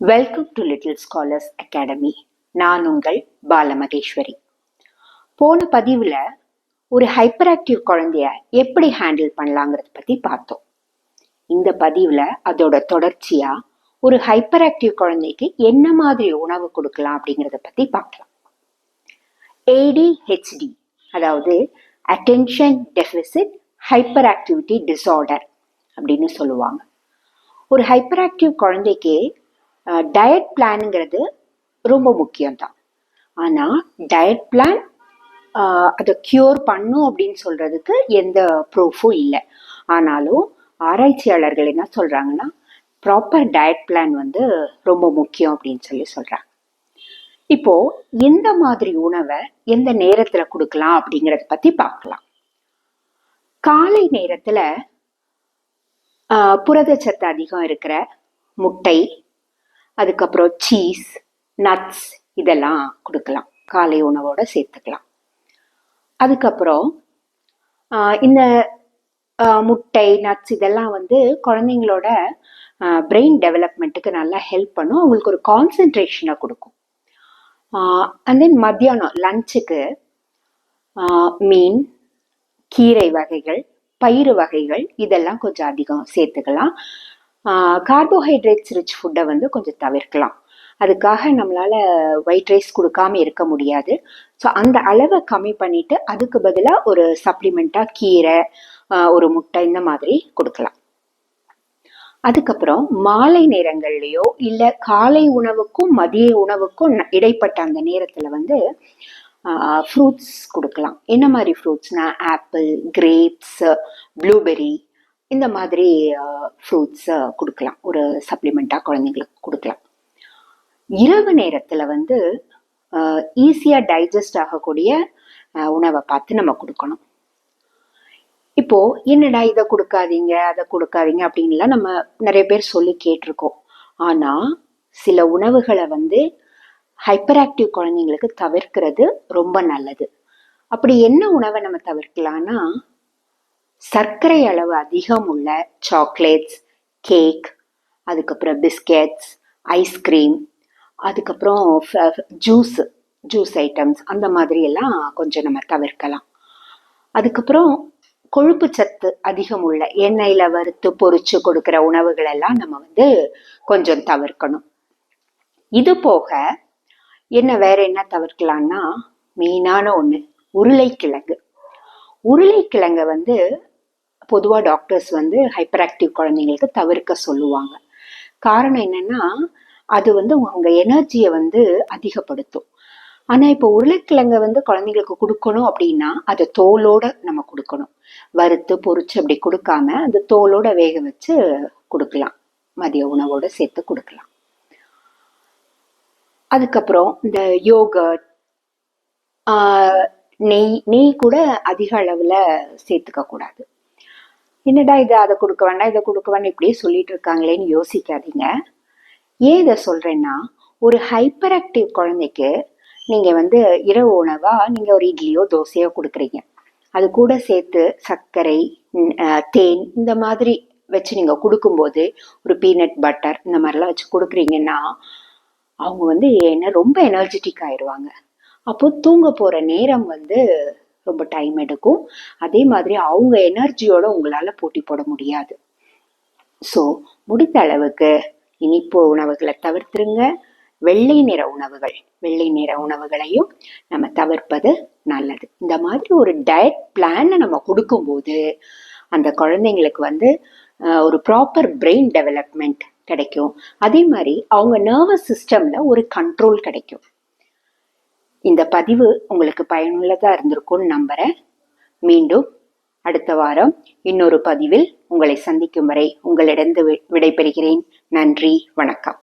Welcome to little scholars academy. நான் உங்கள் பாலமகேஸ்வரி. போன பதிவில் ஒரு ஹைப்பர் ஆக்டிவ் குழந்தைய எப்படி ஹேண்டில் பண்ணலாங்கிறத பற்றி பார்த்தோம். இந்த பதிவில் அதோட தொடர்ச்சியாக ஒரு ஹைப்பர் ஆக்டிவ் குழந்தைக்கு என்ன மாதிரி உணவு கொடுக்கலாம் அப்படிங்கிறத பற்றி பார்க்கலாம். ADHD, அதாவது attention deficit hyper activity disorder அப்படின்னு சொல்லுவாங்க. ஒரு ஹைப்பர் ஆக்டிவ் குழந்தைக்கு டயட் பிளானுங்கிறது ரொம்ப முக்கியம்தான். ஆனால் டயட் பிளான் அதை க்யூர் பண்ணும் அப்படின்னு சொல்கிறதுக்கு எந்த ப்ரூஃபும் இல்லை. ஆனாலும் ஆராய்ச்சியாளர்கள் என்ன சொல்கிறாங்கன்னா, ப்ராப்பர் டயட் பிளான் வந்து ரொம்ப முக்கியம் அப்படின்னு சொல்கிறாங்க. இப்போது எந்த மாதிரி உணவை எந்த நேரத்தில் கொடுக்கலாம் அப்படிங்கிறத பற்றி பார்க்கலாம். காலை நேரத்தில் புரதச்சத்து அதிகம் இருக்கிற முட்டை, அதுக்கப்புறம் சீஸ், நட்ஸ் இதெல்லாம் கொடுக்கலாம், காலை உணவோட சேர்த்துக்கலாம். அதுக்கப்புறம் இந்த முட்டை, நட்ஸ் இதெல்லாம் வந்து குழந்தைங்களோட பிரெயின் டெவலப்மெண்ட்டுக்கு நல்லா ஹெல்ப் பண்ணும், அவங்களுக்கு ஒரு கான்சென்ட்ரேஷனை கொடுக்கும். அண்ட் தென் மத்தியானம் லஞ்சுக்கு மீன், கீரை வகைகள், பயிறு வகைகள் இதெல்லாம் கொஞ்சம் அதிகம் சேர்த்துக்கலாம். கார்போஹைட்ரேட்ஸ் ரிச் ஃபுட்டை வந்து கொஞ்சம் தவிர்க்கலாம். அதுக்காக நம்மளால் ஒயிட் ரைஸ் கொடுக்காம இருக்க முடியாது. ஸோ அந்த அளவை கம்மி பண்ணிட்டு அதுக்கு பதிலாக ஒரு சப்ளிமெண்ட்டாக கீரை, ஒரு முட்டை இந்த மாதிரி கொடுக்கலாம். அதுக்கப்புறம் மாலை நேரங்கள்லையோ இல்லை காலை உணவுக்கும் மதிய உணவுக்கும் இடைப்பட்ட அந்த நேரத்தில் வந்து ஃப்ரூட்ஸ் கொடுக்கலாம். என்ன மாதிரி ஃப்ரூட்ஸ்னா ஆப்பிள், கிரேப்ஸ், ப்ளூபெர்ரி இந்த மாதிரி ஃப்ரூட்ஸை கொடுக்கலாம், ஒரு சப்ளிமெண்ட்டாக குழந்தைங்களுக்கு கொடுக்கலாம். இரவு நேரத்தில் வந்து ஈஸியாக டைஜஸ்ட் ஆகக்கூடிய உணவை பார்த்து நம்ம கொடுக்கணும். இப்போது என்னடா இதை கொடுக்காதீங்க அதை கொடுக்காதீங்க அப்படின்லாம் நம்ம நிறைய பேர் சொல்லி கேட்டிருக்கோம். ஆனால் சில உணவுகளை வந்து ஹைப்பர் ஆக்டிவ் குழந்தைங்களுக்கு தவிர்க்கிறது ரொம்ப நல்லது. அப்படி என்ன உணவை நம்ம தவிர்க்கலாம்னா, சர்க்கரை அளவு அதிகம் உள்ள சாக்லேட்ஸ், கேக், அதுக்கப்புறம் பிஸ்கெட்ஸ், ஐஸ்கிரீம், அதுக்கப்புறம் ஜூஸ் ஐட்டம்ஸ் அந்த மாதிரி எல்லாம் கொஞ்சம் நம்ம தவிர்க்கலாம். அதுக்கப்புறம் கொழுப்பு சத்து அதிகம் உள்ள எண்ணெயில் வறுத்து பொரிச்சு கொடுக்குற உணவுகள் எல்லாம் நம்ம வந்து கொஞ்சம் தவிர்க்கணும். இது போக வேற என்ன தவிர்க்கலாம்னா, மெயினான ஒன்று உருளைக்கிழங்கு வந்து பொதுவாக டாக்டர்ஸ் வந்து ஹைப்பர் ஆக்டிவ் குழந்தைங்களுக்கு தவிர்க்க சொல்லுவாங்க. காரணம் என்னன்னா, அது வந்து உங்க எனர்ஜியை வந்து அதிகப்படுத்தும். ஆனால் இப்போ உருளைக்கிழங்கை வந்து குழந்தைங்களுக்கு கொடுக்கணும் அப்படின்னா அதை தோலோட நம்ம கொடுக்கணும். வறுத்து பொரிச்சு அப்படி கொடுக்காம அது தோலோட வேக வச்சு கொடுக்கலாம், மதிய உணவோட சேர்த்து கொடுக்கலாம். அதுக்கப்புறம் இந்த யோகர்ட், நெய் கூட அதிக அளவில் சேர்த்துக்க கூடாது. என்னடா இது அதை கொடுக்க வேண்டாம் இதை கொடுக்க வேண்டாம் இப்படியே சொல்லிட்டு இருக்காங்களேன்னு யோசிக்காதீங்க. ஏன் இதை சொல்றேன்னா, ஒரு ஹைப்பர் ஆக்டிவ் குழந்தைக்கு நீங்க வந்து இரவு உணவா நீங்க ஒரு இட்லியோ தோசையோ கொடுக்குறீங்க, அது கூட சேர்த்து சர்க்கரை, தேன் இந்த மாதிரி வச்சு நீங்க கொடுக்கும்போது, ஒரு பீனட் பட்டர் இந்த மாதிரிலாம் வச்சு கொடுக்குறீங்கன்னா அவங்க வந்து ரொம்ப எனர்ஜெட்டிக் ஆயிடுவாங்க. அப்போ தூங்க போற நேரம் வந்து ரொம்ப டைம் எடுக்கும். அதே மாதிரி அவங்க எனர்ஜியோட உங்களால போட்டி போட முடியாது. ஸோ முடிந்த அளவுக்கு இனிப்பு உணவுகளை தவிர்த்துருங்க. வெள்ளை நிற உணவுகளையும் நம்ம தவிர்ப்பது நல்லது. இந்த மாதிரி ஒரு டயட் பிளானை நம்ம கொடுக்கும்போது அந்த குழந்தைங்களுக்கு வந்து ஒரு ப்ராப்பர் பிரெயின் டெவலப்மெண்ட் கிடைக்கும். அதே மாதிரி அவங்க நர்வஸ் சிஸ்டம்ல ஒரு கண்ட்ரோல் கிடைக்கும். இந்த பதிவு உங்களுக்கு பயனுள்ளதா இருந்திருக்கும்னு நம்புறேன். மீண்டும் அடுத்த வாரம் இன்னொரு பதிவில் உங்களை சந்திக்கும் வரை உங்களிடம் விடைபெறுகிறேன். நன்றி, வணக்கம்.